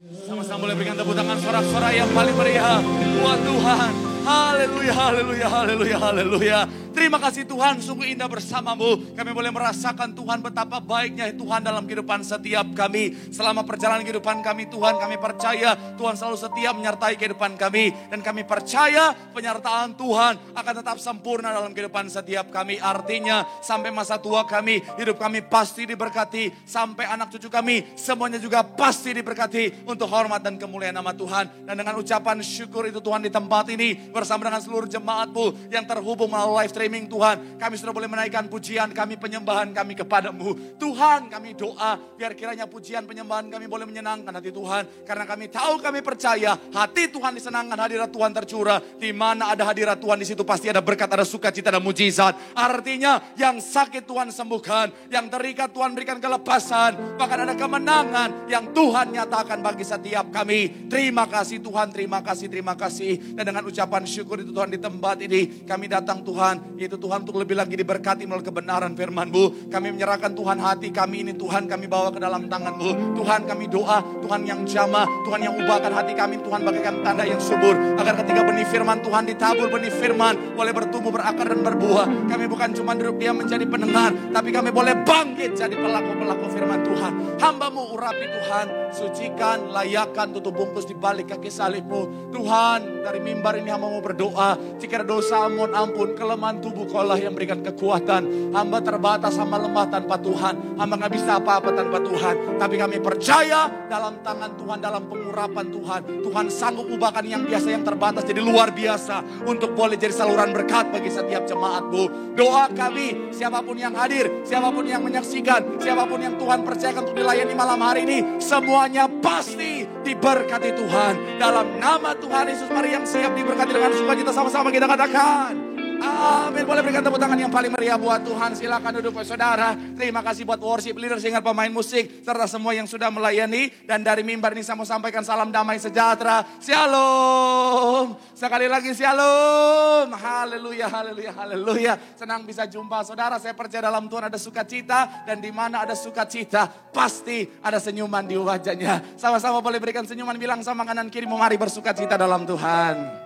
Sama-sama boleh berikan tepuk tangan sorak-sorai yang paling meriah buat Tuhan. Haleluya, haleluya, haleluya, haleluya. Terima kasih Tuhan, sungguh indah bersamamu. Kami boleh merasakan Tuhan betapa baiknya Tuhan dalam kehidupan setiap kami. Selama perjalanan kehidupan kami Tuhan, kami percaya Tuhan selalu setia menyertai kehidupan kami. Dan kami percaya penyertaan Tuhan akan tetap sempurna dalam kehidupan setiap kami. Artinya sampai masa tua kami, hidup kami pasti diberkati. Sampai anak cucu kami, semuanya juga pasti diberkati untuk hormat dan kemuliaan nama Tuhan. Dan dengan ucapan syukur itu Tuhan di tempat ini, bersama dengan seluruh jemaatmu yang terhubung melalui live streaming Tuhan, kami sudah boleh menaikkan pujian kami, penyembahan kami kepadamu. Tuhan, kami doa biar kiranya pujian penyembahan kami boleh menyenangkan hati Tuhan. Karena kami tahu, kami percaya hati Tuhan disenangkan, hadirat Tuhan tercurah. Di mana ada hadirat Tuhan, di situ pasti ada berkat, ada sukacita dan mujizat. Artinya yang sakit Tuhan sembuhkan, yang terikat Tuhan berikan kelepasan, bahkan ada kemenangan yang Tuhan nyatakan bagi setiap kami. Terima kasih Tuhan, terima kasih, terima kasih. Dan dengan ucapan syukur itu Tuhan di tempat ini, kami datang Tuhan, yaitu Tuhan untuk lebih lagi diberkati melalui kebenaran firman-Mu. Kami menyerahkan Tuhan hati kami ini Tuhan, kami bawa ke dalam tangan-Mu. Tuhan kami doa, Tuhan yang jamah, Tuhan yang ubahkan hati kami Tuhan bagaikan tanda yang subur. Agar ketika benih firman Tuhan ditabur, benih firman boleh bertumbuh, berakar dan berbuah. Kami bukan cuma duduk diam menjadi pendengar, tapi kami boleh bangkit jadi pelaku-pelaku firman Tuhan. Hamba-Mu urapi Tuhan, sucikan, layakkan, tutup bungkus di balik kaki salib-Mu. Tuhan, dari mimbar ini hamba mau berdoa, jika ada dosa mohon ampun, kelemahan tubuh Kaulah yang berikan kekuatan. Hamba terbatas, hamba lemah tanpa Tuhan, hamba gak bisa apa-apa tanpa Tuhan. Tapi kami percaya dalam tangan Tuhan, dalam pengurapan Tuhan, Tuhan sanggup ubahkan yang biasa, yang terbatas jadi luar biasa, untuk boleh jadi saluran berkat bagi setiap jemaat-Mu. Doa kami, siapapun yang hadir, siapapun yang menyaksikan, siapapun yang Tuhan percayakan untuk dilayani malam hari ini, semuanya pasti diberkati Tuhan. Dalam nama Tuhan Yesus, mari yang siap diberkati dengan sukacita, sama-sama kita katakan amin. Boleh berikan tepuk tangan yang paling meriah buat Tuhan. Silakan duduk saudara. Terima kasih buat worship leader, singer, pemain musik, serta semua yang sudah melayani. Dan dari mimbar ini saya mau sampaikan salam damai sejahtera. Shalom. Sekali lagi shalom. Haleluya, haleluya, haleluya. Senang bisa jumpa saudara. Saya percaya dalam Tuhan ada sukacita. Dan di mana ada sukacita, pasti ada senyuman di wajahnya. Sama-sama boleh berikan senyuman, bilang sama kanan kirimu, mari bersukacita dalam Tuhan.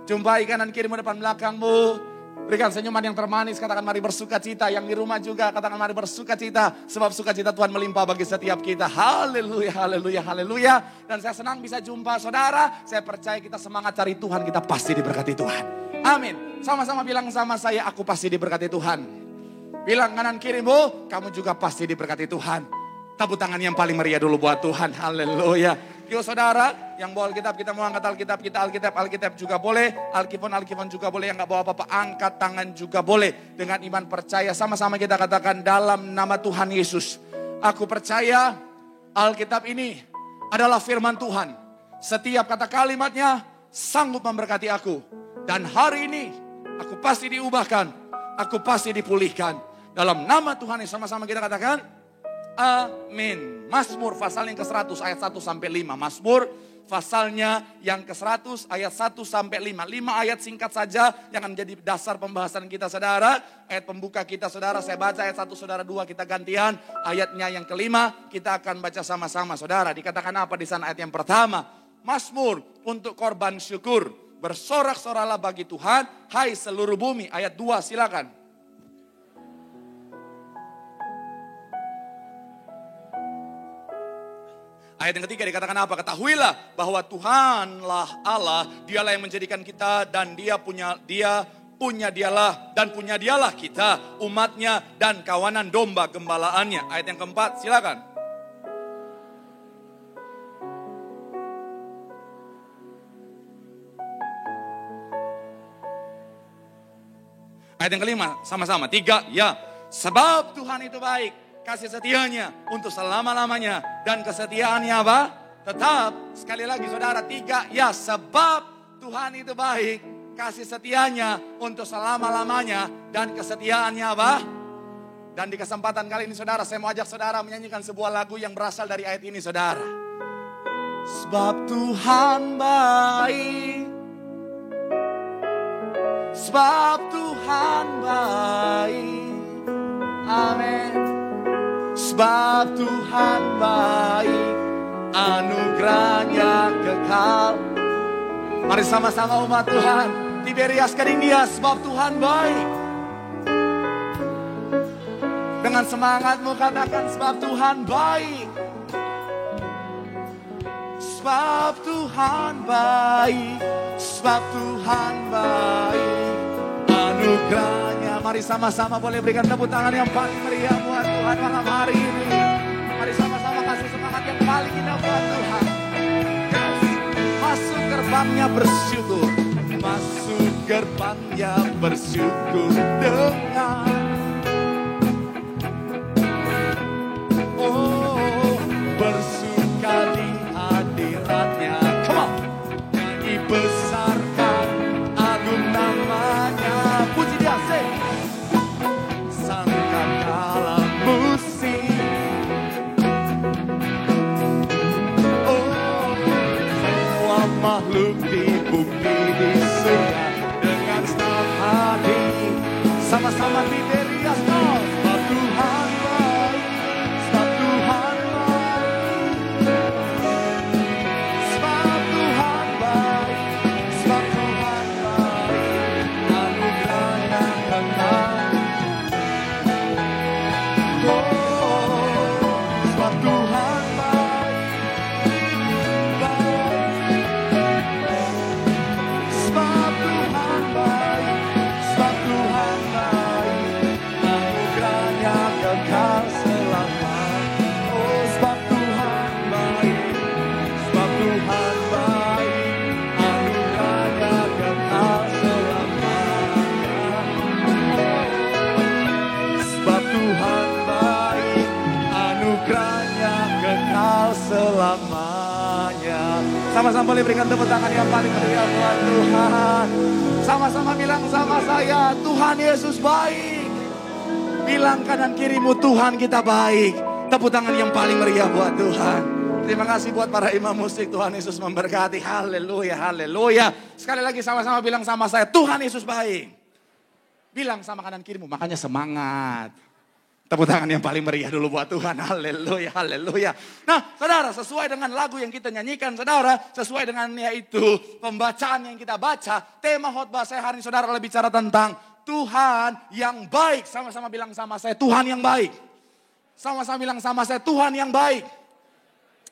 Jumpai kanan kirimu, depan belakangmu. Berikan senyuman yang termanis, katakan mari bersukacita. Yang di rumah juga katakan mari bersukacita. Sebab sukacita Tuhan melimpah bagi setiap kita. Haleluya, haleluya, haleluya. Dan saya senang bisa jumpa saudara. Saya percaya kita semangat cari Tuhan, kita pasti diberkati Tuhan. Amin. Sama-sama bilang sama saya, aku pasti diberkati Tuhan. Bilang kanan kirimu, kamu juga pasti diberkati Tuhan. Tepuk tangan yang paling meriah dulu buat Tuhan. Haleluya. Yuk saudara, yang bawa Alkitab, kita mau angkat Alkitab kita, Alkitab juga boleh, Alkifon juga boleh, yang gak bawa apa-apa angkat tangan juga boleh. Dengan iman percaya, sama-sama kita katakan dalam nama Tuhan Yesus, aku percaya Alkitab ini adalah firman Tuhan. Setiap kata kalimatnya sanggup memberkati aku. Dan hari ini aku pasti diubahkan, aku pasti dipulihkan. Dalam nama Tuhan Yesus, sama-sama kita katakan amin. Mazmur pasal yang ke-100 ayat 1 sampai 5. Mazmur pasalnya yang ke-100 ayat 1 sampai 5. 5 ayat singkat saja yang akan menjadi dasar pembahasan kita saudara. Ayat pembuka kita saudara, saya baca ayat 1, saudara 2 kita gantian. Ayatnya yang ke-5 kita akan baca sama-sama saudara. Dikatakan apa di sana ayat yang pertama? Mazmur untuk korban syukur. Bersorak-soralah bagi Tuhan, hai seluruh bumi. Ayat 2 silakan. Ayat yang ketiga dikatakan apa? Ketahuilah bahwa Tuhanlah Allah, dialah yang menjadikan kita dan dia punya dialah kita, umatnya dan kawanan domba gembalaannya. Ayat yang keempat silakan. Ayat yang kelima sama-sama, 3 ya. Sebab Tuhan itu baik, kasih setianya untuk selama-lamanya. Dan kesetiaannya apa? Tetap. Sekali lagi saudara, 3 ya. Sebab Tuhan itu baik, kasih setianya untuk selama-lamanya. Dan kesetiaannya apa? Dan di kesempatan kali ini saudara, saya mau ajak saudara menyanyikan sebuah lagu yang berasal dari ayat ini saudara. Sebab Tuhan baik, sebab Tuhan baik, amin. Sebab Tuhan baik, anugerahnya kekal. Mari sama-sama umat Tuhan, Tiberias Kadingia, sebab Tuhan baik. Dengan semangatmu katakan, sebab Tuhan baik. Sebab Tuhan baik, sebab Tuhan baik. Anugerahnya, mari sama-sama boleh berikan tepuk tangan yang paling meriah buat Tuhan malam hari ini. Mari sama-sama kasih semangat yang paling indah buat Tuhan. Yes. Masuk gerbangnya bersyukur, masuk gerbangnya bersyukur dengan bersuka di hadiratnya. Come on. Nyanyi besarkan agung namanya. Puji dia, sing. Sangkan dalam musik. Oh, semua makhluk di bumi di surga dengan senang hati. Sama-sama Tiberias, oh, sebab Tuhan baik, sebab Tuhan baik, sebab Tuhan baik, sebab Tuhan baik, anugerahnya kekal. Oh, sebab Tuhan baik, sebab Tuhan baik, sebab Tuhan baik, anugerahnya kekal selamanya. Oh, sebab Tuhan baik, sebab Tuhan baik, anugerahnya kekal selamanya. Sebab Tuhan baik, anugerahnya kekal selamanya. Sama-sama boleh berikan tepuk tangan yang paling meriah buat Tuhan. Sama-sama bilang sama saya, Tuhan Yesus baik. Bilang kanan kirimu, Tuhan kita baik. Tepuk tangan yang paling meriah buat Tuhan. Terima kasih buat para imam musik, Tuhan Yesus memberkati. Haleluya, haleluya. Sekali lagi sama-sama bilang sama saya, Tuhan Yesus baik. Bilang sama kanan kirimu, makanya semangat. Tepuk tangan yang paling meriah dulu buat Tuhan. Haleluya, haleluya. Nah, saudara, sesuai dengan lagu yang kita nyanyikan, saudara, sesuai dengan yaitu pembacaan yang kita baca, tema khotbah saya hari ini, saudara, adalah bicara tentang Tuhan yang baik. Sama-sama bilang sama saya, Tuhan yang baik. Sama-sama bilang sama saya, Tuhan yang baik.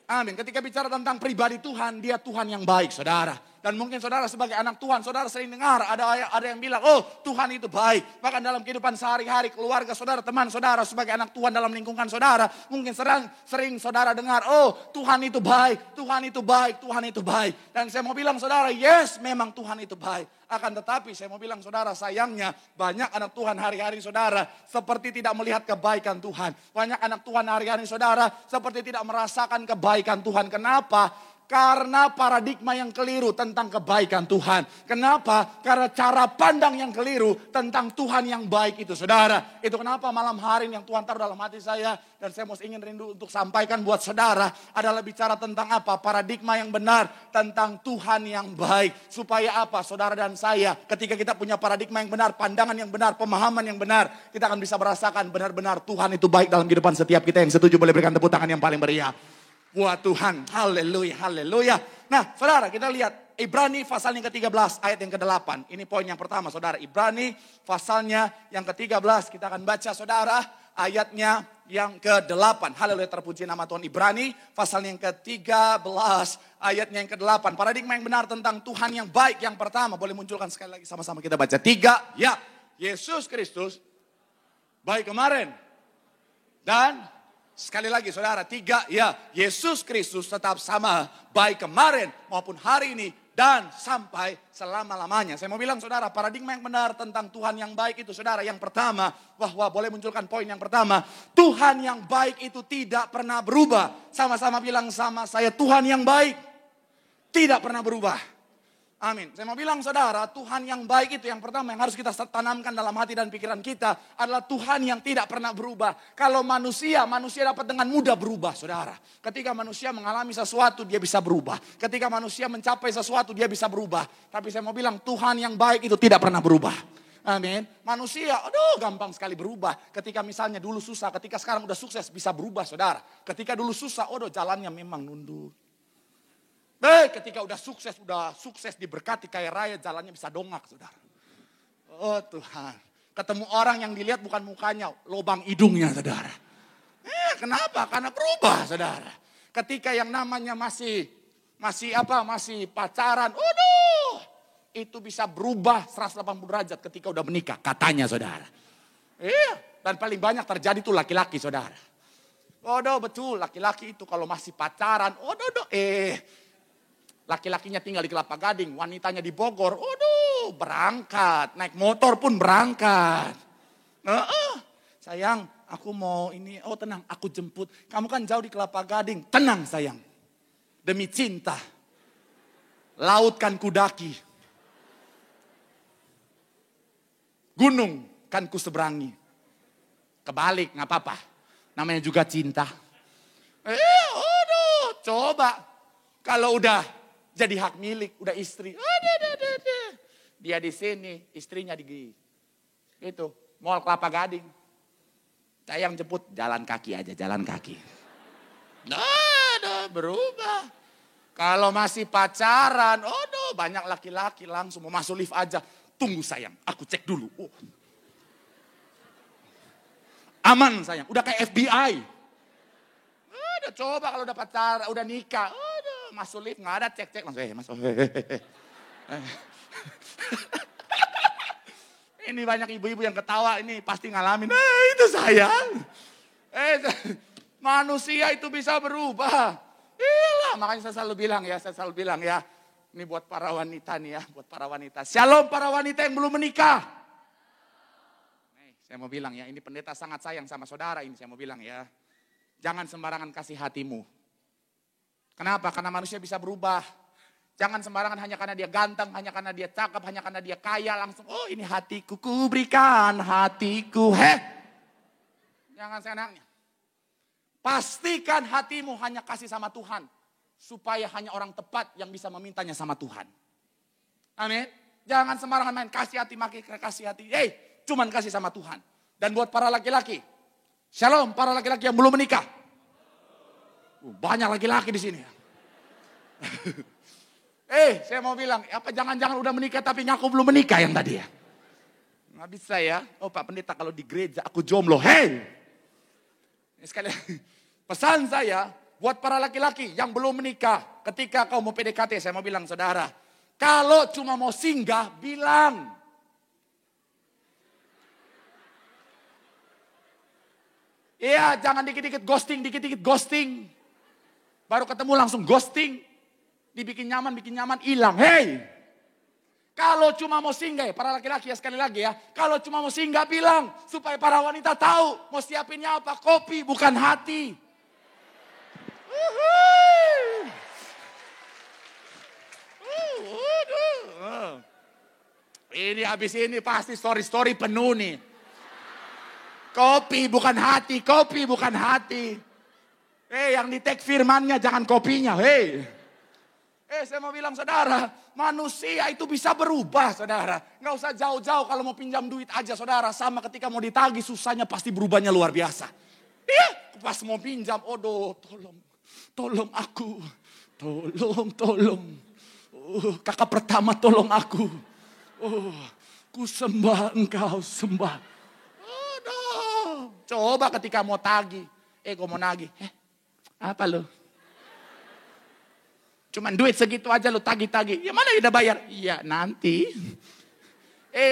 Amin. Ketika bicara tentang pribadi Tuhan, dia Tuhan yang baik, saudara. Dan mungkin saudara sebagai anak Tuhan, saudara sering dengar ada yang bilang, oh Tuhan itu baik. Bahkan dalam kehidupan sehari-hari, keluarga saudara, teman saudara, sebagai anak Tuhan dalam lingkungan saudara, mungkin sering saudara dengar, oh Tuhan itu baik, Tuhan itu baik, Tuhan itu baik. Dan saya mau bilang saudara, yes memang Tuhan itu baik. Akan tetapi saya mau bilang saudara, sayangnya banyak anak Tuhan hari-hari saudara seperti tidak melihat kebaikan Tuhan. Banyak anak Tuhan hari-hari saudara seperti tidak merasakan kebaikan Tuhan. Kenapa? Karena paradigma yang keliru tentang kebaikan Tuhan. Kenapa? Karena cara pandang yang keliru tentang Tuhan yang baik itu, saudara. Itu kenapa malam hari ini yang Tuhan taruh dalam hati saya, dan saya mau ingin rindu untuk sampaikan buat saudara, adalah bicara tentang apa? Paradigma yang benar tentang Tuhan yang baik. Supaya apa? Saudara dan saya, ketika kita punya paradigma yang benar, pandangan yang benar, pemahaman yang benar, kita akan bisa merasakan benar-benar Tuhan itu baik dalam kehidupan setiap kita. Yang setuju boleh berikan tepuk tangan yang paling meriah buat Tuhan. Haleluya, haleluya. Nah, saudara, kita lihat Ibrani pasal yang ke-13 ayat yang ke-8. Ini poin yang pertama, saudara. Ibrani pasalnya yang ke-13. Kita akan baca, saudara, ayatnya yang ke-8. Haleluya, terpuji nama Tuhan. Ibrani pasal yang ke-13 ayatnya yang ke-8. Paradigma yang benar tentang Tuhan yang baik yang pertama. Boleh munculkan sekali lagi sama-sama kita baca. 3, ya. Yesus Kristus baik kemarin dan sekali lagi saudara, 3, ya, Yesus Kristus tetap sama, baik kemarin maupun hari ini dan sampai selama-lamanya. Saya mau bilang saudara, paradigma yang benar tentang Tuhan yang baik itu, saudara, yang pertama, bahwa boleh munculkan poin yang pertama, Tuhan yang baik itu tidak pernah berubah. Sama-sama bilang sama saya, Tuhan yang baik tidak pernah berubah. Amin. Saya mau bilang saudara, Tuhan yang baik itu yang pertama yang harus kita tanamkan dalam hati dan pikiran kita adalah Tuhan yang tidak pernah berubah. Kalau manusia dapat dengan mudah berubah, saudara. Ketika manusia mengalami sesuatu, dia bisa berubah. Ketika manusia mencapai sesuatu, dia bisa berubah. Tapi saya mau bilang Tuhan yang baik itu tidak pernah berubah. Amin. Manusia, aduh gampang sekali berubah. Ketika misalnya dulu susah, ketika sekarang udah sukses bisa berubah saudara. Ketika dulu susah, aduh jalannya memang nunduk. Ketika udah sukses diberkati kaya raya, jalannya bisa dongak saudara. Oh Tuhan, ketemu orang yang dilihat bukan mukanya, lubang hidungnya saudara. Kenapa? Karena berubah saudara. Ketika yang namanya masih pacaran, itu bisa berubah 180 derajat ketika udah menikah, katanya saudara. Dan paling banyak terjadi tuh laki-laki saudara. Betul, laki-laki itu kalau masih pacaran, laki-lakinya tinggal di Kelapa Gading, wanitanya di Bogor, berangkat, naik motor pun berangkat. Sayang, aku mau ini, tenang, aku jemput. Kamu kan jauh di Kelapa Gading, tenang sayang. Demi cinta, laut kan kudaki. Gunung kan ku seberangi. Kebalik, gak apa-apa. Namanya juga cinta. Coba. Kalau udah jadi hak milik, udah istri. Dia di sini, istrinya di itu, Mall Kelapa Gading. Saya yang jemput, jalan kaki aja, jalan kaki. Berubah. Kalau masih pacaran, banyak laki-laki langsung mau masuk lift aja. Tunggu sayang, aku cek dulu. Aman sayang, udah kayak FBI. Coba kalau udah pacaran, udah nikah. Masuk lift, gak ada cek-cek. Langsung masuk. Ini banyak ibu-ibu yang ketawa, ini pasti ngalamin. Itu sayang. Manusia itu bisa berubah. Iyalah, makanya saya selalu bilang ya. Ini buat para wanita nih ya, buat para wanita. Shalom para wanita yang belum menikah. Saya mau bilang ya, ini pendeta sangat sayang sama saudara ini, saya mau bilang ya. Jangan sembarangan kasih hatimu. Kenapa? Karena manusia bisa berubah. Jangan sembarangan hanya karena dia ganteng, hanya karena dia cakep, hanya karena dia kaya langsung. Ini hatiku, ku berikan hatiku. Jangan senangnya. Pastikan hatimu hanya kasih sama Tuhan. Supaya hanya orang tepat yang bisa memintanya sama Tuhan. Amin. Jangan sembarangan main kasih hati, kasih hati. Cuman kasih sama Tuhan. Dan buat para laki-laki. Shalom para laki-laki yang belum menikah. Banyak laki-laki di sini. Saya mau bilang, apa jangan-jangan udah menikah tapi ngaku belum menikah yang tadi ya? Nggak bisa ya. Pak pendeta kalau di gereja aku jomblo. Sekali pesan saya. Buat para laki-laki yang belum menikah, ketika kau mau PDKT, saya mau bilang saudara, kalau cuma mau singgah, bilang. Iya, jangan dikit-dikit ghosting. Baru ketemu langsung ghosting. Dibikin nyaman, hilang. Kalau cuma mau singgah, para laki-laki ya sekali lagi ya, kalau cuma mau singgah bilang, supaya para wanita tahu, mau siapinnya apa, kopi bukan hati. Ini habis ini pasti story penuh nih. Kopi bukan hati. Yang di tag firmannya jangan kopinya. Saya mau bilang saudara, manusia itu bisa berubah saudara. Nggak usah jauh-jauh kalau mau pinjam duit aja saudara. Sama ketika mau ditagih susahnya pasti berubahnya luar biasa. Pas mau pinjam, tolong aku. Tolong. Kakak pertama tolong aku. Ku sembah engkau sembah. Coba ketika mau tagih. Gue mau nagih. Apa lo? Cuman duit segitu aja lo tagih-tagih. Ya mana udah bayar? Iya nanti.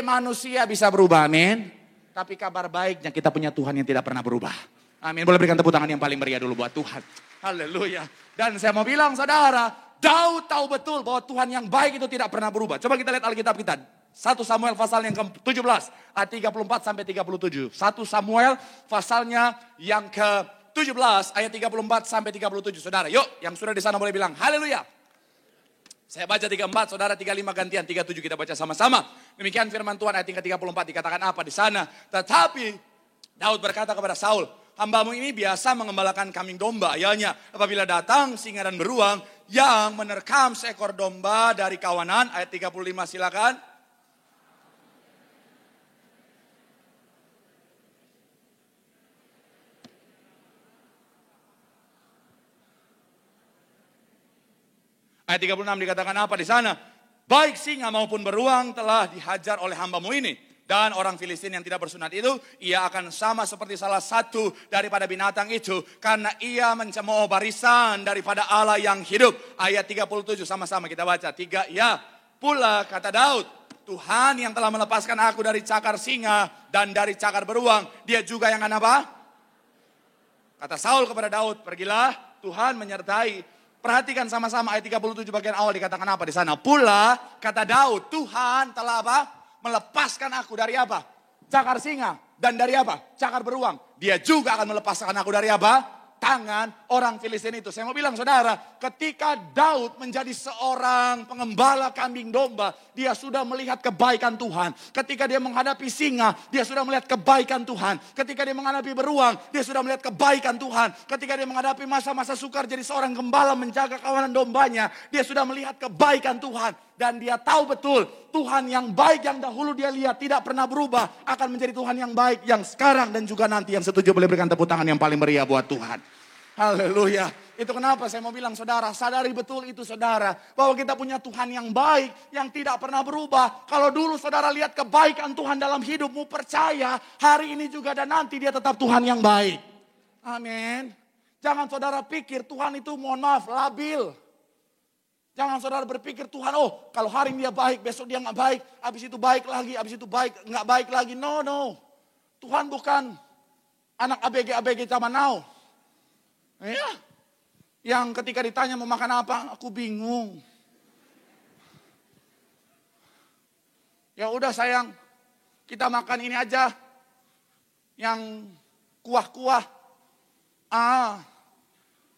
Manusia bisa berubah, amin. Tapi kabar baiknya kita punya Tuhan yang tidak pernah berubah. Amin. Boleh berikan tepuk tangan yang paling meriah dulu buat Tuhan. Haleluya. Dan saya mau bilang saudara, Daud tahu betul bahwa Tuhan yang baik itu tidak pernah berubah. Coba kita lihat Alkitab kita. 1 Samuel pasal yang ke-17 ayat 34 sampai 37. 1 Samuel pasalnya yang ke-17 ayat 34 sampai 37. Saudara, yuk yang sudah di sana boleh bilang haleluya. Saya baca 34, saudara 35 gantian, 37 kita baca sama-sama. Demikian firman Tuhan ayat ke-34 dikatakan apa di sana. Tetapi Daud berkata kepada Saul, hambamu ini biasa mengembalakan kambing domba. Ayahnya apabila datang singa dan beruang yang menerkam seekor domba dari kawanan. Ayat 35 silakan. Ayat 36 dikatakan apa di sana? Baik singa maupun beruang telah dihajar oleh hambamu ini. Dan orang Filistin yang tidak bersunat itu, ia akan sama seperti salah satu daripada binatang itu. Karena ia mencemooh barisan daripada Allah yang hidup. Ayat 37 sama-sama kita baca. 3, ya pula kata Daud, Tuhan yang telah melepaskan aku dari cakar singa dan dari cakar beruang. Dia juga yang akan apa? Kata Saul kepada Daud, pergilah, Tuhan menyertai. Perhatikan sama-sama ayat 37 bagian awal dikatakan apa di sana. Pula kata Daud, Tuhan telah apa? Melepaskan aku dari apa? Cakar singa. Dan dari apa? Cakar beruang. Dia juga akan melepaskan aku dari apa? Tangan orang Filistin itu. Saya mau bilang saudara, ketika Daud menjadi seorang pengembala kambing domba, dia sudah melihat kebaikan Tuhan. Ketika dia menghadapi singa, dia sudah melihat kebaikan Tuhan. Ketika dia menghadapi beruang, dia sudah melihat kebaikan Tuhan. Ketika dia menghadapi masa-masa sukar jadi seorang gembala menjaga kawanan dombanya, dia sudah melihat kebaikan Tuhan. Dan dia tahu betul Tuhan yang baik yang dahulu dia lihat tidak pernah berubah, akan menjadi Tuhan yang baik yang sekarang dan juga nanti. Yang setuju boleh berikan tepuk tangan yang paling meriah buat Tuhan. Haleluya. Itu kenapa saya mau bilang saudara, sadari betul itu saudara, bahwa kita punya Tuhan yang baik, yang tidak pernah berubah. Kalau dulu saudara lihat kebaikan Tuhan dalam hidupmu, percaya hari ini juga dan nanti dia tetap Tuhan yang baik. Amin. Jangan saudara pikir Tuhan itu mohon maaf labil. Jangan saudara berpikir Tuhan, oh kalau hari ini dia baik, besok dia nggak baik, habis itu baik lagi, habis itu baik, nggak baik lagi. No. Tuhan bukan anak ABG zaman now. Ya. Yang ketika ditanya mau makan apa, aku bingung. Ya udah sayang, kita makan ini aja. Yang kuah-kuah.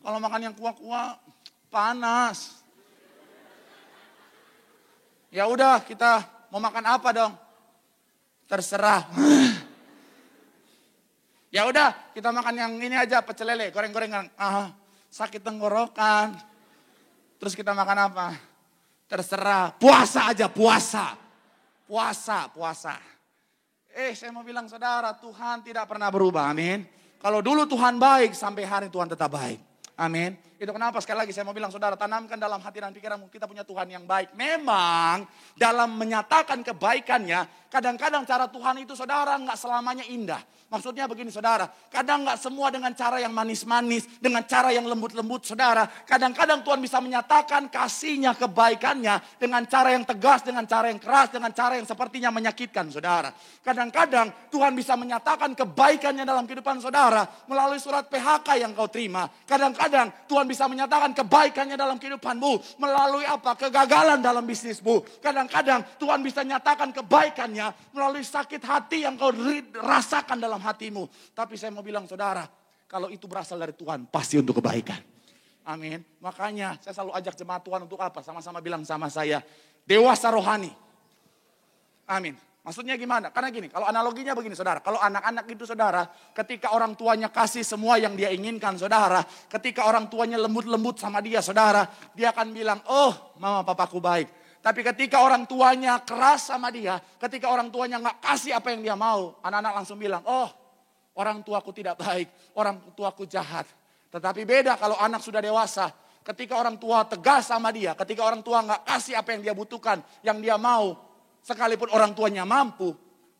Kalau makan yang kuah-kuah panas. Ya udah kita mau makan apa dong? Terserah. Ya udah kita makan yang ini aja, pecel lele, goreng-gorengan. Sakit tenggorokan. Terus kita makan apa? Terserah. Puasa aja, puasa. Puasa. Saya mau bilang saudara, Tuhan tidak pernah berubah, amin. Kalau dulu Tuhan baik, sampai hari Tuhan tetap baik. Amin. Itu kenapa sekali lagi saya mau bilang saudara, tanamkan dalam hati dan pikiranmu, kita punya Tuhan yang baik. Memang dalam menyatakan kebaikannya, kadang-kadang cara Tuhan itu saudara nggak selamanya indah. Maksudnya begini saudara, kadang nggak semua dengan cara yang manis-manis, dengan cara yang lembut-lembut saudara. Kadang-kadang Tuhan bisa menyatakan kasihnya, kebaikannya dengan cara yang tegas, dengan cara yang keras, dengan cara yang sepertinya menyakitkan saudara. Kadang-kadang Tuhan bisa menyatakan kebaikannya dalam kehidupan saudara melalui surat PHK yang kau terima. Kadang-kadang Tuhan bisa menyatakan kebaikannya dalam kehidupanmu melalui apa? Kegagalan dalam bisnismu. Kadang-kadang Tuhan bisa nyatakan kebaikannya melalui sakit hati yang kau rasakan dalam hatimu. Tapi saya mau bilang saudara, kalau itu berasal dari Tuhan, pasti untuk kebaikan. Amin. Makanya saya selalu ajak jemaat Tuhan untuk apa? Sama-sama bilang sama saya, dewasa rohani. Amin. Maksudnya gimana? Karena gini, kalau analoginya begini saudara. Kalau anak-anak itu saudara, ketika orang tuanya kasih semua yang dia inginkan saudara. Ketika orang tuanya lembut-lembut sama dia saudara. Dia akan bilang, oh mama papaku baik. Tapi ketika orang tuanya keras sama dia. Ketika orang tuanya gak kasih apa yang dia mau. Anak-anak langsung bilang, oh orang tuaku tidak baik. Orang tuaku jahat. Tetapi beda kalau anak sudah dewasa. Ketika orang tua tegas sama dia. Ketika orang tua gak kasih apa yang dia butuhkan. Yang dia mau. Sekalipun orang tuanya mampu,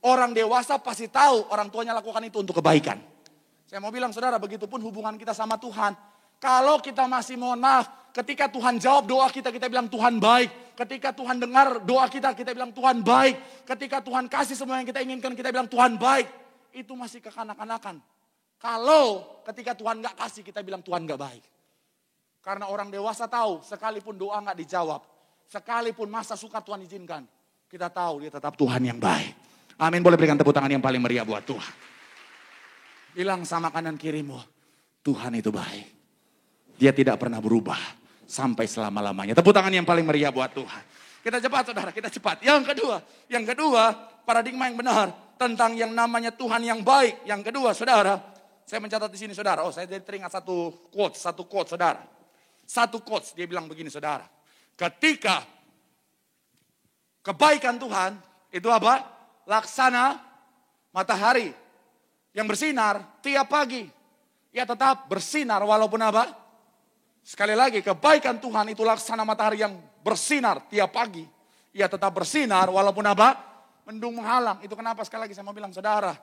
orang dewasa pasti tahu orang tuanya lakukan itu untuk kebaikan. Saya mau bilang saudara, begitupun hubungan kita sama Tuhan. Kalau kita masih mohon maaf, ketika Tuhan jawab doa kita, kita bilang Tuhan baik. Ketika Tuhan dengar doa kita, kita bilang Tuhan baik. Ketika Tuhan kasih semua yang kita inginkan, kita bilang Tuhan baik. Itu masih kekanak-kanakan. Kalau ketika Tuhan gak kasih, kita bilang Tuhan gak baik. Karena orang dewasa tahu, sekalipun doa gak dijawab, sekalipun masa sukar Tuhan izinkan, kita tahu dia tetap Tuhan yang baik. Amin. Boleh berikan tepuk tangan yang paling meriah buat Tuhan. Bilang sama kanan kirimu, Tuhan itu baik. Dia tidak pernah berubah sampai selama-lamanya. Tepuk tangan yang paling meriah buat Tuhan. Kita cepat saudara, kita cepat. Yang kedua, paradigma yang benar tentang yang namanya Tuhan yang baik. Yang kedua saudara, saya mencatat di sini saudara. Saya jadi teringat satu quote saudara. Satu quote dia bilang begini saudara. Ketika kebaikan Tuhan itu apa? Laksana matahari yang bersinar tiap pagi. Ia tetap bersinar walaupun apa? Sekali lagi, kebaikan Tuhan itu laksana matahari yang bersinar tiap pagi. Ia tetap bersinar walaupun apa? Mendung menghalang. Itu kenapa sekali lagi saya mau bilang, saudara,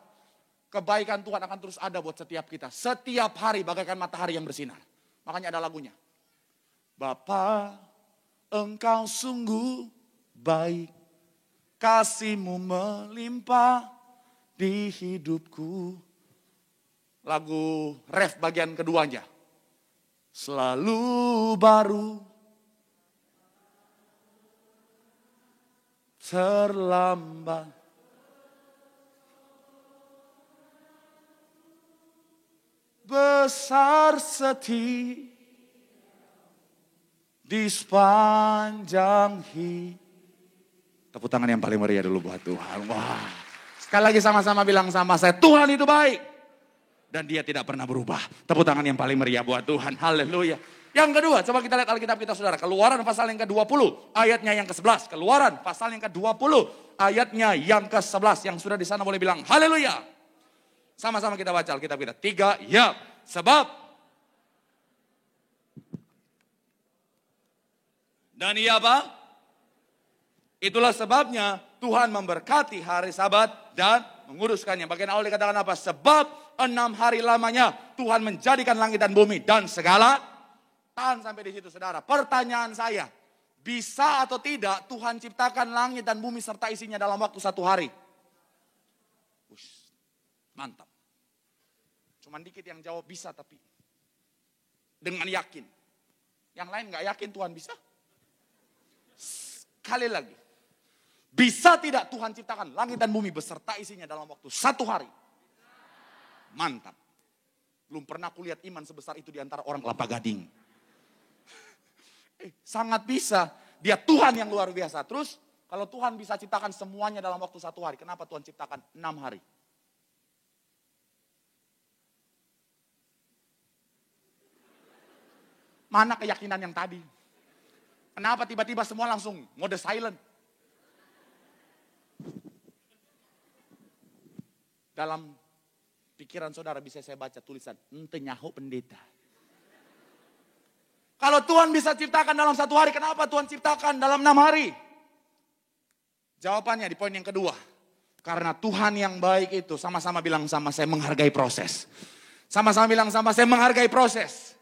kebaikan Tuhan akan terus ada buat setiap kita. Setiap hari bagaikan matahari yang bersinar. Makanya ada lagunya. Bapa, Engkau sungguh baik. Kasih-Mu melimpah di hidupku. Lagu ref bagian keduanya. Selalu baru, terlambat, besar setia di sepanjang hidup. Tepuk tangan yang paling meriah dulu buat Tuhan. Wah. Sekali lagi sama-sama bilang sama saya, Tuhan itu baik. Dan dia tidak pernah berubah. Tepuk tangan yang paling meriah buat Tuhan. Haleluya. Yang kedua, coba kita lihat Alkitab kita saudara. Keluaran pasal yang ke-20, ayatnya yang ke-11. Keluaran pasal yang ke-20, ayatnya yang ke-11. Yang sudah di sana boleh bilang, haleluya. Sama-sama kita baca Alkitab kita. 3, ya. Sebab. Dan ia apa? Itulah sebabnya Tuhan memberkati hari Sabat dan menguduskannya. Bagian awal dikatakan apa? Sebab 6 hari lamanya Tuhan menjadikan langit dan bumi dan segala. Tahan sampai di situ saudara. Pertanyaan saya, bisa atau tidak Tuhan ciptakan langit dan bumi serta isinya dalam waktu 1 hari? Mantap. Cuman dikit yang jawab bisa tapi dengan yakin. Yang lain gak yakin Tuhan bisa? Sekali lagi. Bisa tidak Tuhan ciptakan langit dan bumi beserta isinya dalam waktu 1 hari? Mantap. Belum pernah kulihat iman sebesar itu di antara orang Kelapa Gading. Sangat bisa. Dia Tuhan yang luar biasa. Terus kalau Tuhan bisa ciptakan semuanya dalam waktu 1 hari, kenapa Tuhan ciptakan 6 hari? Mana keyakinan yang tadi? Kenapa tiba-tiba semua langsung mode silent? Dalam pikiran saudara bisa saya baca tulisan, ente nyaho pendeta. Kalau Tuhan bisa ciptakan dalam 1 hari, kenapa Tuhan ciptakan dalam 6 hari? Jawabannya di poin yang kedua. Karena Tuhan yang baik itu, sama-sama bilang sama saya menghargai proses. Sama-sama bilang sama saya menghargai proses.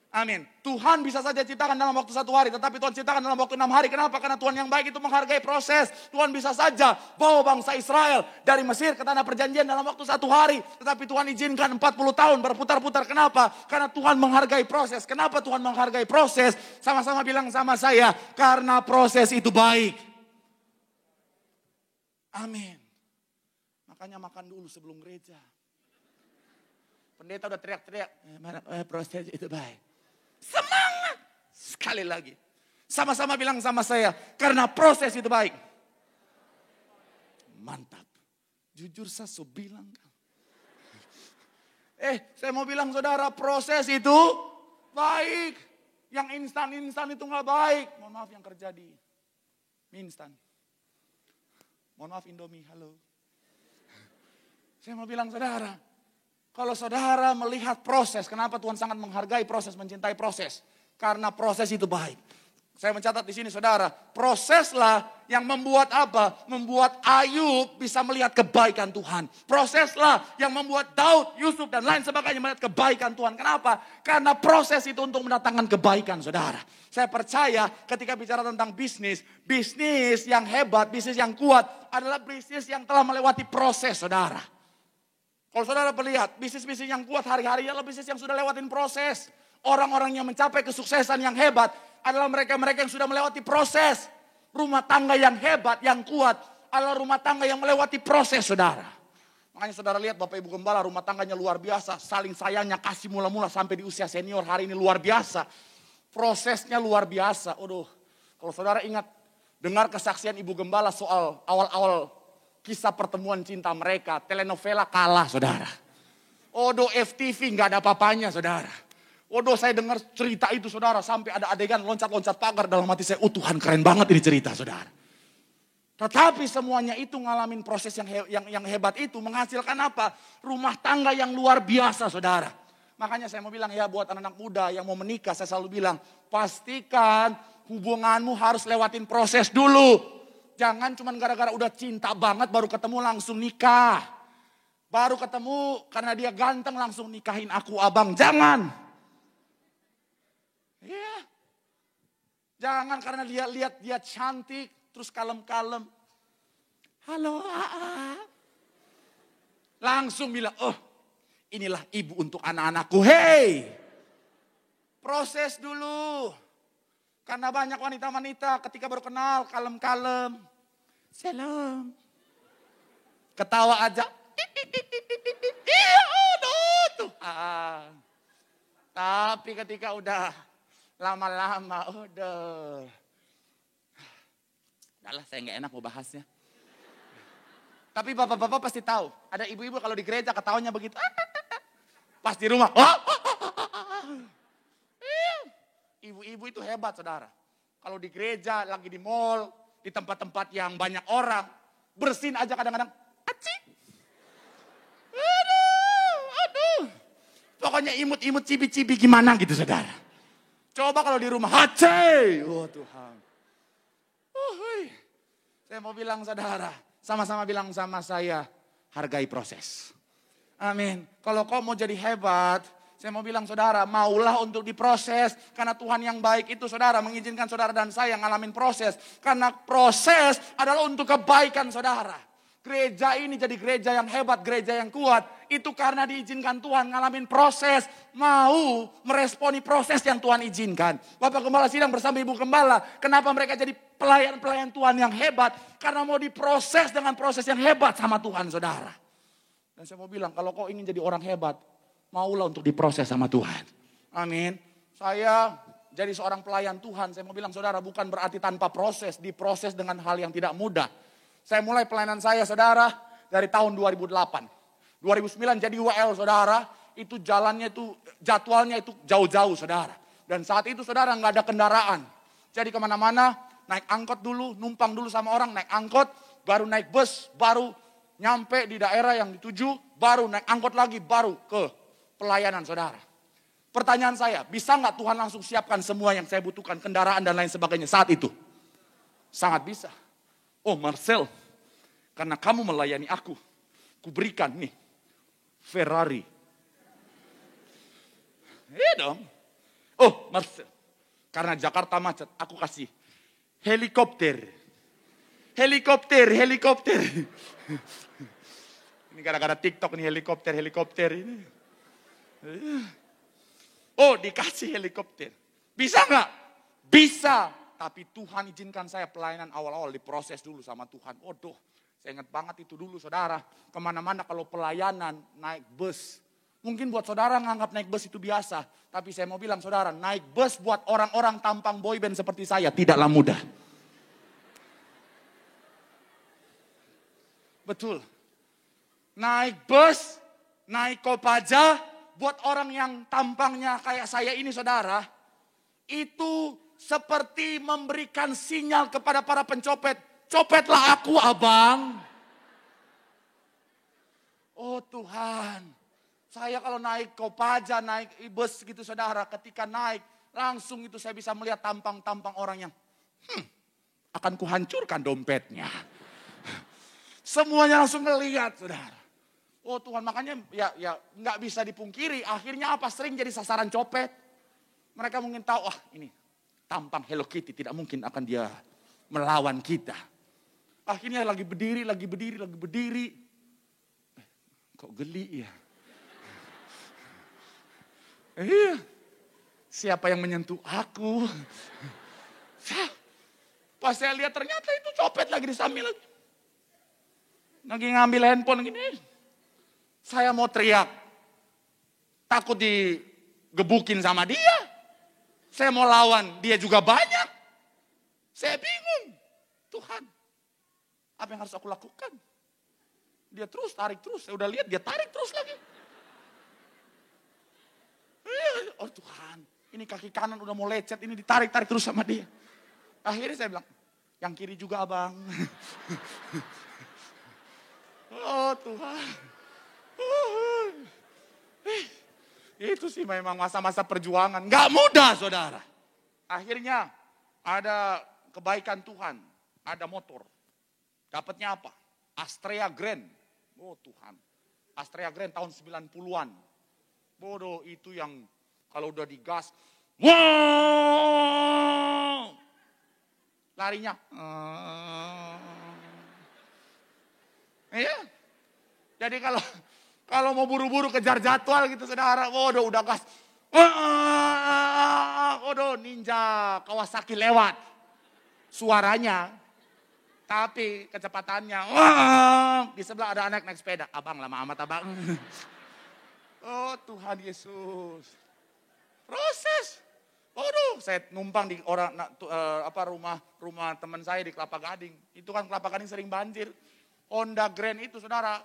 Amin. Tuhan bisa saja ciptakan dalam waktu 1 hari. Tetapi Tuhan ciptakan dalam waktu 6 hari. Kenapa? Karena Tuhan yang baik itu menghargai proses. Tuhan bisa saja bawa bangsa Israel dari Mesir ke tanah perjanjian dalam waktu 1 hari. Tetapi Tuhan izinkan 40 tahun berputar-putar. Kenapa? Karena Tuhan menghargai proses. Kenapa Tuhan menghargai proses? Sama-sama bilang sama saya. Karena proses itu baik. Amin. Makanya makan dulu sebelum gereja. Pendeta udah teriak-teriak. Proses itu baik. Semangat. Sekali lagi. Sama-sama bilang sama saya. Karena proses itu baik. Mantap. Jujur saya bilang. Saya mau bilang saudara. Proses itu baik. Yang instan-instan itu gak baik. Mohon maaf yang kerja di mie instan. Mohon maaf Indomie. Halo. Saya mau bilang saudara. Kalau saudara melihat proses, kenapa Tuhan sangat menghargai proses, mencintai proses? Karena proses itu baik. Saya mencatat di sini saudara, proseslah yang membuat apa? Membuat Ayub bisa melihat kebaikan Tuhan. Proseslah yang membuat Daud, Yusuf dan lain sebagainya melihat kebaikan Tuhan. Kenapa? Karena proses itu untuk mendatangkan kebaikan saudara. Saya percaya ketika bicara tentang bisnis, bisnis yang hebat, bisnis yang kuat adalah bisnis yang telah melewati proses saudara. Kalau saudara melihat bisnis-bisnis yang kuat hari-hari adalah bisnis yang sudah lewatin proses. Orang-orang yang mencapai kesuksesan yang hebat adalah mereka-mereka yang sudah melewati proses. Rumah tangga yang hebat, yang kuat adalah rumah tangga yang melewati proses saudara. Makanya saudara lihat Bapak Ibu Gembala rumah tangganya luar biasa. Saling sayangnya kasih mula-mula sampai di usia senior hari ini luar biasa. Prosesnya luar biasa. Kalau saudara ingat dengar kesaksian Ibu Gembala soal awal-awal kisah pertemuan cinta mereka, telenovela kalah saudara. FTV gak ada apa-apanya saudara. Saya dengar cerita itu saudara, sampai ada adegan loncat-loncat pagar dalam hati saya. Tuhan keren banget ini cerita saudara. Tetapi semuanya itu ngalamin proses yang hebat itu menghasilkan apa? Rumah tangga yang luar biasa saudara. Makanya saya mau bilang ya buat anak-anak muda yang mau menikah, saya selalu bilang, pastikan hubunganmu harus lewatin proses dulu. Jangan cuma gara-gara udah cinta banget baru ketemu langsung nikah. Baru ketemu karena dia ganteng langsung nikahin aku abang. Jangan. Iya. Jangan karena dia lihat dia cantik terus kalem-kalem. Halo Aa. Langsung bilang, oh inilah ibu untuk anak-anakku. Hey, proses dulu. Karena banyak wanita-wanita ketika baru kenal kalem-kalem. Salam. Ketawa aja. Iya, aduh Tuhan. Tapi ketika udah lama-lama, udah. Udahlah, saya nggak enak mau bahasnya. Tapi bapak-bapak pasti tahu. Ada ibu-ibu kalau di gereja ketawanya begitu. Pas di rumah. Ibu-ibu itu hebat saudara. Kalau di gereja, lagi di mall, di tempat-tempat yang banyak orang. Bersin aja kadang-kadang. Acik. Aduh. Pokoknya imut-imut cibi-cibi gimana gitu saudara. Coba kalau di rumah. Hacei. Oh Tuhan. Saya mau bilang saudara. Sama-sama bilang sama saya, hargai proses. Amin. Kalau kau mau jadi hebat, saya mau bilang saudara, maulah untuk diproses. Karena Tuhan yang baik itu saudara mengizinkan saudara dan saya ngalamin proses. Karena proses adalah untuk kebaikan saudara. Gereja ini jadi gereja yang hebat, gereja yang kuat. Itu karena diizinkan Tuhan ngalamin proses. Mau meresponi proses yang Tuhan izinkan. Bapak Gembala sidang bersama Ibu Gembala. Kenapa mereka jadi pelayan-pelayan Tuhan yang hebat? Karena mau diproses dengan proses yang hebat sama Tuhan saudara. Dan saya mau bilang kalau kau ingin jadi orang hebat. Maulah untuk diproses sama Tuhan. Amin. Saya jadi seorang pelayan Tuhan. Saya mau bilang saudara bukan berarti tanpa proses. Diproses dengan hal yang tidak mudah. Saya mulai pelayanan saya saudara dari tahun 2008. 2009 jadi UL saudara. Itu jalannya itu jadwalnya itu jauh-jauh saudara. Dan saat itu saudara nggak ada kendaraan. Jadi kemana-mana naik angkot dulu, numpang dulu sama orang naik angkot. Baru naik bus, baru nyampe di daerah yang dituju. Baru naik angkot lagi, baru ke pelayanan saudara. Pertanyaan saya, bisa nggak Tuhan langsung siapkan semua yang saya butuhkan, kendaraan dan lain sebagainya saat itu? Sangat bisa. Oh Marcel, karena kamu melayani aku, kuberikan nih Ferrari. Iya dong. Oh Marcel, karena Jakarta macet, aku kasih helikopter. Helikopter. Ini gara-gara TikTok nih helikopter ini. Oh dikasih helikopter. Bisa nggak? Bisa. Tapi Tuhan izinkan saya pelayanan awal-awal diproses dulu sama Tuhan. Waduh, saya ingat banget itu dulu saudara. Kemana-mana kalau pelayanan naik bus. Mungkin buat saudara nganggap naik bus itu biasa. Tapi saya mau bilang saudara, naik bus buat orang-orang tampang boyband seperti saya tidaklah mudah. Betul. Naik bus, naik Kopaja, buat orang yang tampangnya kayak saya ini saudara. Itu seperti memberikan sinyal kepada para pencopet. Copetlah aku abang. Oh Tuhan. Saya kalau naik Kopaja, naik bus gitu saudara. Ketika naik langsung itu saya bisa melihat tampang-tampang orang yang. Akan kuhancurkan dompetnya. Semuanya langsung melihat saudara. Oh Tuhan makanya ya nggak bisa dipungkiri. Akhirnya apa sering jadi sasaran copet. Mereka mungkin tahu ini. Tampang Hello Kitty tidak mungkin akan dia melawan kita. Akhirnya lagi berdiri. Kok geli ya? Iya. Siapa yang menyentuh aku? Pas saya lihat ternyata itu copet lagi di samping lagi. Lagi ngambil handphone gini. Saya mau teriak. Takut digebukin sama dia. Saya mau lawan, dia juga banyak. Saya bingung. Tuhan, apa yang harus aku lakukan? Dia terus, tarik terus. Saya udah lihat dia tarik terus lagi. Oh Tuhan, ini kaki kanan udah mau lecet, ini ditarik-tarik terus sama dia. Akhirnya saya bilang, yang kiri juga abang. Oh Tuhan. Itu sih memang masa-masa perjuangan. Gak mudah saudara. Akhirnya ada kebaikan Tuhan. Ada motor. Dapatnya apa? Astrea Grand. Oh Tuhan. Astrea Grand tahun 90-an. Bodoh itu yang kalau udah digas. Wow! Larinya. Iya. Jadi kalau mau buru-buru kejar jadwal gitu saudara, waduh udah gas. Waduh ninja Kawasaki lewat. Suaranya, tapi kecepatannya. Di sebelah ada anak naik sepeda. Abang lama amat abang. Oh Tuhan Yesus. Proses. Waduh, saya numpang di rumah teman saya di Kelapa Gading. Itu kan Kelapa Gading sering banjir. Honda Grand itu saudara,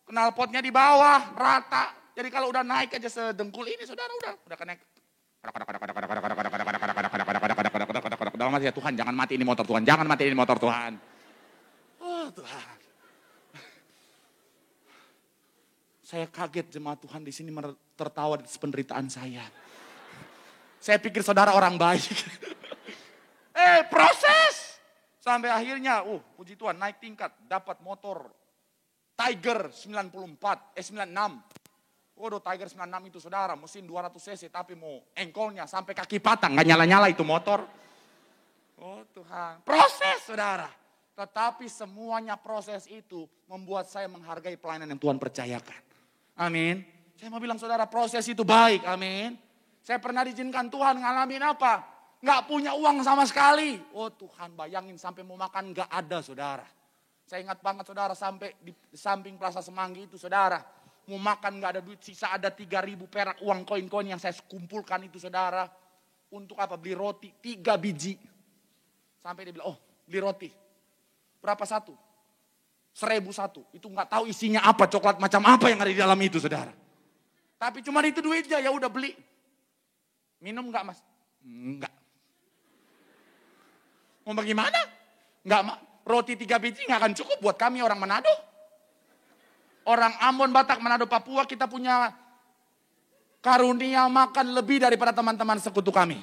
knalpotnya di bawah, rata. Jadi kalau udah naik aja sedengkul ini saudara udah kena. Dalam hati ya Tuhan jangan mati ini motor Tuhan, jangan mati ini motor Tuhan. Oh Tuhan. Saya kaget jemaat Tuhan di sini tertawa di penderitaan saya. Saya pikir saudara orang baik. Proses. Sampai akhirnya, puji Tuhan naik tingkat, dapat motor Tiger 96. Waduh Tiger 96 itu saudara, mesin 200 cc tapi mau engkolnya sampai kaki patang, gak nyala-nyala itu motor. Oh Tuhan, proses saudara. Tetapi semuanya proses itu membuat saya menghargai pelayanan yang Tuhan percayakan. Amin. Saya mau bilang saudara proses itu baik, amin. Saya pernah diizinkan Tuhan ngalamin apa? Gak punya uang sama sekali. Oh Tuhan bayangin sampai mau makan gak ada saudara. Saya ingat banget saudara sampai di samping Plaza Semanggi itu saudara. Mau makan gak ada duit, sisa ada 3.000 perak uang koin-koin yang saya kumpulkan itu saudara. Untuk apa? Beli roti 3 biji. Sampai dia bilang, beli roti. Berapa satu? 1.000 satu. Itu gak tahu isinya apa, coklat macam apa yang ada di dalam itu saudara. Tapi cuma itu duitnya, ya udah beli. Minum gak mas? Enggak. Mau bagaimana? Enggak, roti 3 biji gak akan cukup buat kami orang Manado. Orang Ambon, Batak, Manado, Papua kita punya karunia makan lebih daripada teman-teman sekutu kami.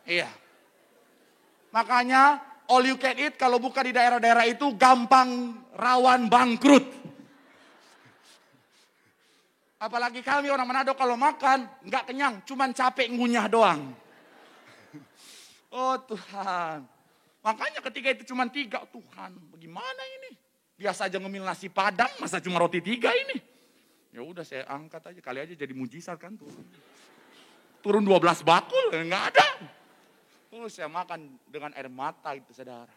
Iya. Makanya all you can eat kalau buka di daerah-daerah itu gampang rawan bangkrut. Apalagi kami orang Manado kalau makan nggak kenyang, cuman capek ngunyah doang. Oh Tuhan. Makanya ketika itu cuma 3, Tuhan bagaimana ini? Biasa aja ngemil nasi padang, masa cuma roti 3 ini? Ya udah saya angkat aja, kali aja jadi mujizat kan tuh. Turun 12 bakul, nggak ada. Saya makan dengan air mata itu saudara.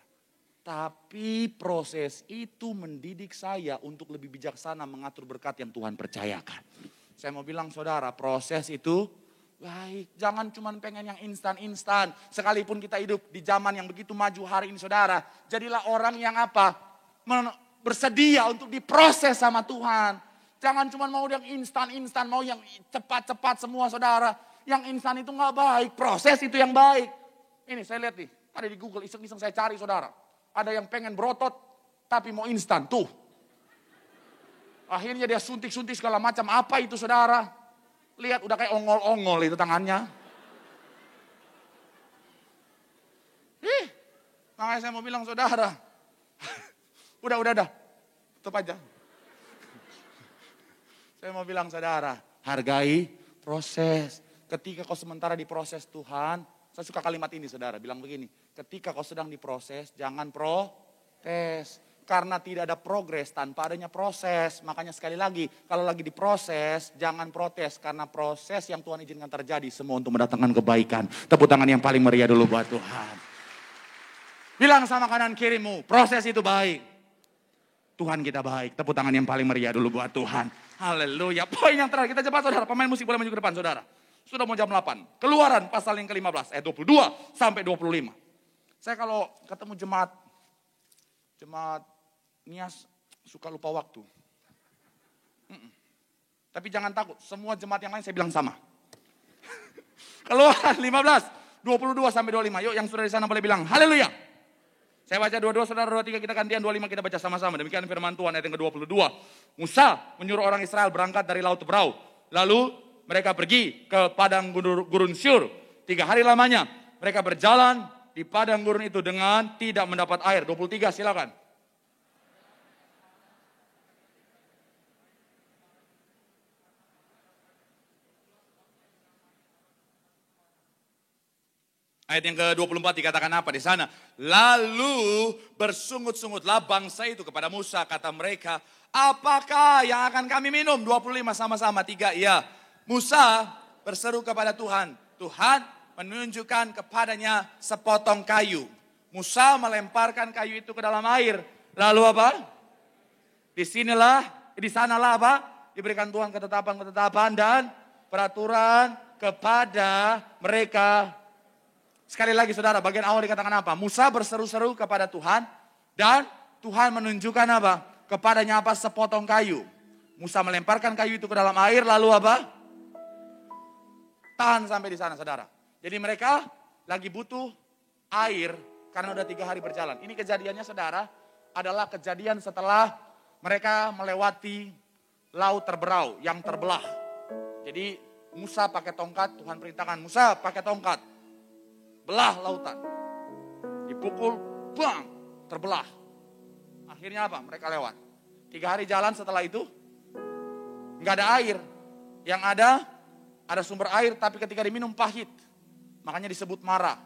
Tapi proses itu mendidik saya untuk lebih bijaksana mengatur berkat yang Tuhan percayakan. Saya mau bilang saudara, proses itu baik. Jangan cuma pengen yang instan-instan. Sekalipun kita hidup di zaman yang begitu maju hari ini saudara. Jadilah orang yang apa? Bersedia untuk diproses sama Tuhan. Jangan cuma mau yang instan-instan, mau yang cepat-cepat semua saudara. Yang instan itu gak baik, proses itu yang baik. Ini saya lihat nih, ada di Google, iseng-iseng saya cari saudara. Ada yang pengen berotot, tapi mau instan, tuh. Akhirnya dia suntik-suntik segala macam, apa itu saudara? Lihat udah kayak ongol-ongol itu tangannya. Makanya saya mau bilang saudara. Udah. Tutup aja. Saya mau bilang saudara, hargai proses. Ketika kau sementara diproses Tuhan, saya suka kalimat ini saudara, bilang begini. Ketika kau sedang diproses, jangan protes. Karena tidak ada progres tanpa adanya proses. Makanya sekali lagi, kalau lagi diproses, jangan protes. Karena proses yang Tuhan izinkan terjadi semua untuk mendatangkan kebaikan. Tepuk tangan yang paling meriah dulu buat Tuhan. Bilang sama kanan kirimu, proses itu baik. Tuhan kita baik. Tepuk tangan yang paling meriah dulu buat Tuhan. Haleluya. Poin yang terakhir, kita cepat saudara. Pemain musik boleh maju ke depan saudara. Sudah mau jam 8. Keluaran pasal yang ke-15. 22 sampai 25. Saya kalau ketemu jemaat Nias suka lupa waktu. Tapi jangan takut. Semua jemaat yang lain saya bilang sama. Keluaran 15. 22 sampai 25. Yuk yang sudah di sana boleh bilang haleluya. Saya baca 22, saudara 23, kita gantian 25, kita baca sama-sama. Demikian firman Tuhan ayat yang ke-22. Musa menyuruh orang Israel berangkat dari Laut Tebrau. Lalu mereka pergi ke padang gurun Syur. 3 hari lamanya mereka berjalan di padang gurun itu dengan tidak mendapat air. 23 silakan. Ayat yang ke-24 dikatakan apa di sana? Lalu bersungut-sungutlah bangsa itu kepada Musa, kata mereka, apakah yang akan kami minum? 25 sama-sama, 3 iya. Musa berseru kepada Tuhan. Tuhan menunjukkan kepadanya sepotong kayu. Musa melemparkan kayu itu ke dalam air. Lalu apa? Di sanalah apa? Diberikan Tuhan ketetapan-ketetapan dan peraturan kepada mereka. Sekali lagi saudara, bagian awal dikatakan apa? Musa berseru-seru kepada Tuhan dan Tuhan menunjukkan apa? Kepadanya apa? Sepotong kayu. Musa melemparkan kayu itu ke dalam air, lalu apa? Tahan sampai di sana saudara. Jadi mereka lagi butuh air karena udah 3 hari berjalan. Ini kejadiannya saudara adalah kejadian setelah mereka melewati laut terberau yang terbelah. Jadi Musa pakai tongkat, Tuhan perintahkan Musa pakai tongkat. Belah lautan. Dipukul, bang, terbelah. Akhirnya apa? Mereka lewat. 3 hari jalan setelah itu, nggak ada air. Yang ada sumber air, tapi ketika diminum pahit. Makanya disebut marah.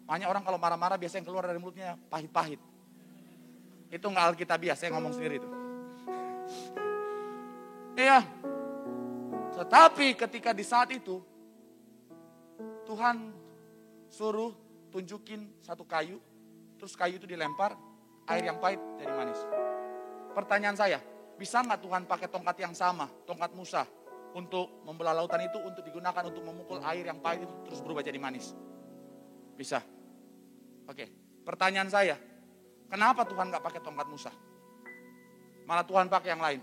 Makanya orang kalau marah-marah biasanya yang keluar dari mulutnya pahit-pahit. Itu nggak alkitabiah, saya ngomong sendiri itu. Iya. Tetapi ketika di saat itu, Tuhan suruh tunjukin satu kayu, terus kayu itu dilempar, air yang pahit jadi manis. Pertanyaan saya, bisa nggak Tuhan pakai tongkat yang sama, tongkat Musa, untuk membelah lautan itu, untuk digunakan untuk memukul air yang pahit itu terus berubah jadi manis? Bisa. Oke, pertanyaan saya, kenapa Tuhan nggak pakai tongkat Musa? Malah Tuhan pakai yang lain.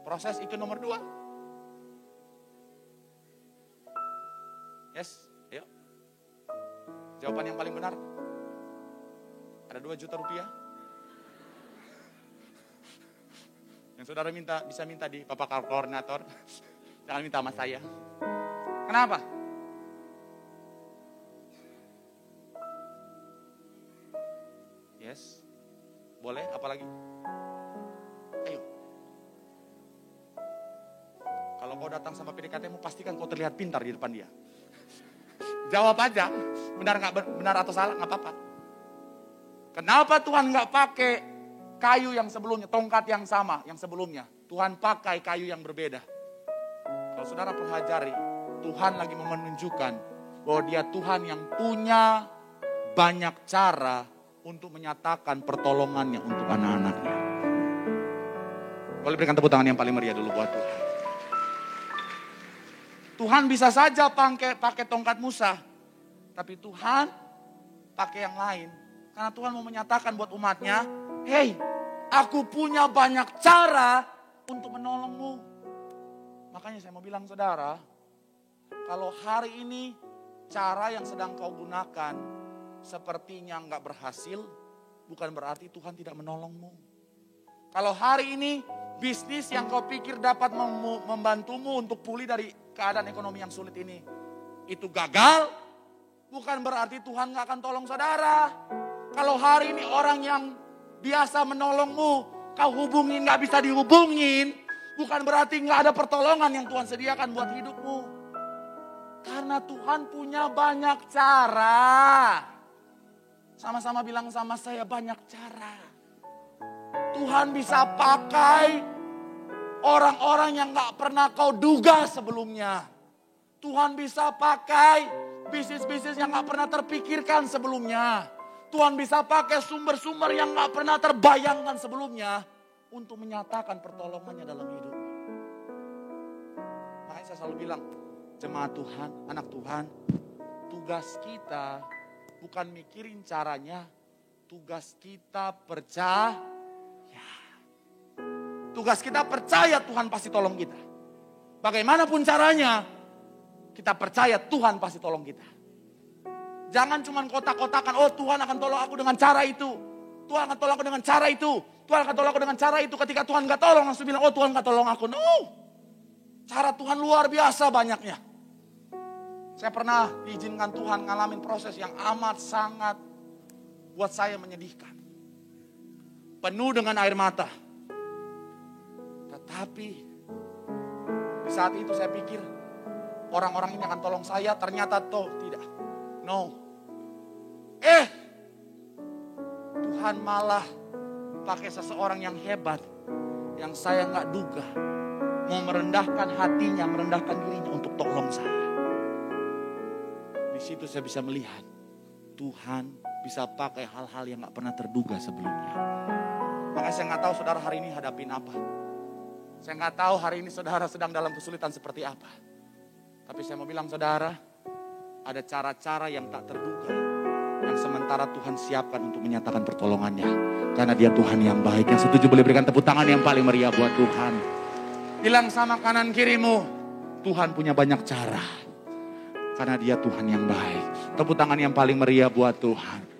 Proses itu nomor 2. Yes, ayo. Jawaban yang paling benar. Ada 2 juta rupiah. Yang saudara bisa minta di Bapak Koordinator. Jangan minta sama saya. Kenapa? Yes. Boleh, apalagi? Ayo. Kalau kau datang sama PDKT-mu, pastikan kau terlihat pintar di depan dia. Jawab aja, benar atau salah, nggak apa-apa. Kenapa Tuhan nggak pakai kayu yang sebelumnya, tongkat yang sama yang sebelumnya? Tuhan pakai kayu yang berbeda. Kalau saudara pelajari, Tuhan lagi menunjukkan bahwa Dia Tuhan yang punya banyak cara untuk menyatakan pertolongannya untuk anak-anaknya. Boleh berikan tepuk tangan yang paling meriah dulu buat Tuhan. Tuhan bisa saja pakai tongkat Musa, tapi Tuhan pakai yang lain. Karena Tuhan mau menyatakan buat umatnya, hey, aku punya banyak cara untuk menolongmu. Makanya saya mau bilang saudara, kalau hari ini cara yang sedang kau gunakan sepertinya nggak berhasil, bukan berarti Tuhan tidak menolongmu. Kalau hari ini bisnis yang kau pikir dapat membantumu untuk pulih dari keadaan ekonomi yang sulit ini, itu gagal, bukan berarti Tuhan gak akan tolong saudara. Kalau hari ini orang yang biasa menolongmu, kau hubungin gak bisa dihubungin, bukan berarti gak ada pertolongan yang Tuhan sediakan buat hidupmu. Karena Tuhan punya banyak cara. Sama-sama bilang sama saya, banyak cara. Tuhan bisa pakai orang-orang yang gak pernah kau duga sebelumnya. Tuhan bisa pakai bisnis-bisnis yang gak pernah terpikirkan sebelumnya. Tuhan bisa pakai sumber-sumber yang gak pernah terbayangkan sebelumnya. Untuk menyatakan pertolongannya dalam hidup. Makanya saya selalu bilang, jemaat Tuhan, anak Tuhan, tugas kita bukan mikirin caranya. Tugas kita percaya. Tugas kita percaya Tuhan pasti tolong kita. Bagaimanapun caranya, kita percaya Tuhan pasti tolong kita. Jangan cuma kotak-kotakan, oh Tuhan akan tolong aku dengan cara itu. Tuhan akan tolong aku dengan cara itu. Tuhan akan tolong aku dengan cara itu. Ketika Tuhan gak tolong, langsung bilang, oh Tuhan gak tolong aku. No. Cara Tuhan luar biasa banyaknya. Saya pernah diizinkan Tuhan ngalamin proses yang amat sangat buat saya menyedihkan. Penuh dengan air mata. Tetapi di saat itu saya pikir orang-orang ini akan tolong saya. Ternyata toh tidak. No. Tuhan malah pakai seseorang yang hebat. Yang saya gak duga. Mau merendahkan hatinya, merendahkan dirinya untuk tolong saya. Di situ saya bisa melihat Tuhan bisa pakai hal-hal yang gak pernah terduga sebelumnya. Makanya saya gak tahu saudara hari ini hadapin apa. Saya gak tahu hari ini saudara sedang dalam kesulitan seperti apa. Tapi saya mau bilang saudara, ada cara-cara yang tak terduga. Yang sementara Tuhan siapkan untuk menyatakan pertolongannya. Karena dia Tuhan yang baik. Yang setuju boleh berikan tepuk tangan yang paling meriah buat Tuhan. Bilang sama kanan kirimu, Tuhan punya banyak cara. Karena dia Tuhan yang baik. Tepuk tangan yang paling meriah buat Tuhan.